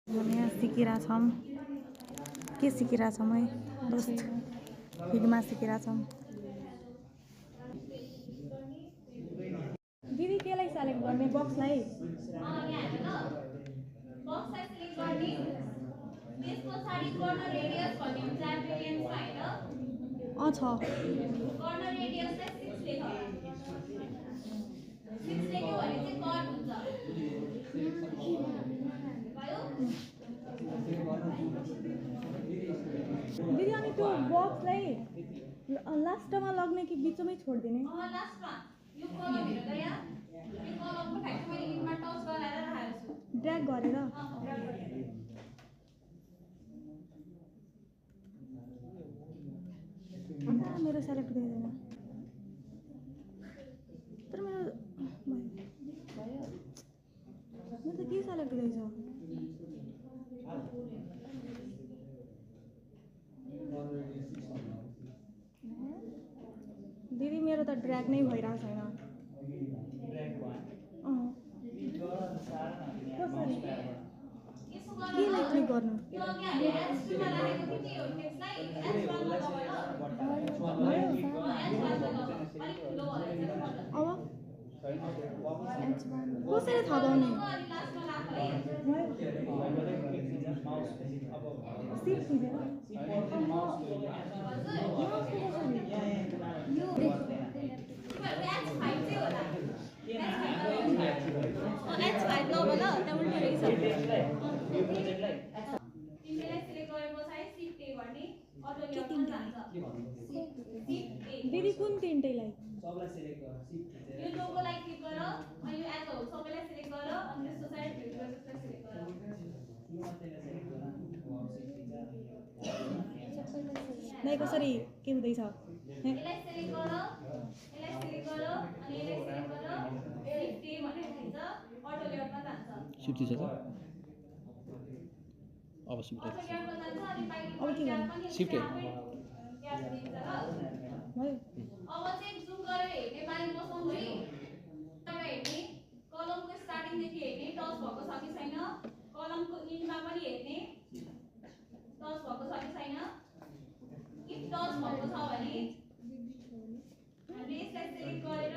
हामी यहाँ सिकिरहेछौँ के सिकिरहेछौँ है दोस्त फिगमा सिकिरहेछौँ दिदी केलाई सेलेक्ट गर्ने बक्सलाई बक्सलाई सिलेक्ट गर्ने त्यसपछि कर्नर रेडियस भन्ने हुन्छ एम्पिरियन्समा हैन छ कर्नर रेडियसलाई 6 लेख 6 लेख्यो भने चाहिँ कट हुन्छ भयो दिदी अनि त्यो बक्सलाई लास्टमा लग्ने कि बीचमै छोड्दिने लास्टमा यो कलम हेर त यहाँ यो कलमको ठ्याक्क मैले इनमा टच गराएर राखेको छु ड्र्याग गरेर मेरो सेलेक्ट हुँदैन तर मेरो त के सेलेक्ट हुँदैछ दिदी मेरो त ड्र्याग नै भइरहेको छैन केलाई क्लिक गर्नु अब कसरी थाहा पाउने दिदी कुन तिनटैलाई सबलाई सिलेक्ट गर यो लोगोलाई क्लिक गर अनि यो एज हो सबैलाई सिलेक्ट गर अनि त्यस पछाडी भिडियोलाई सिलेक्ट गर नै कसरी के हुँदैछ यसलाई सिलेक्ट गर अनि यसलाई सिलेक्ट गर सिफ्ट भनेर हुन्छ अटो लेआउटमा जान्छ सिफ्ट छ त अब सिफ्ट अब के गर्नु सिफ्ट अब चाहिँ जुम गरेर हेर्ने बानी बसाउनु है हेर्ने कलमको स्टार्टिङदेखि हेर्ने टच भएको छ कि छैन कलमको इन्डमा पनि हेर्ने टच भएको छ कि छैन इफ टच भएको छ भने हामीले यसलाई सिलेक्ट गरेर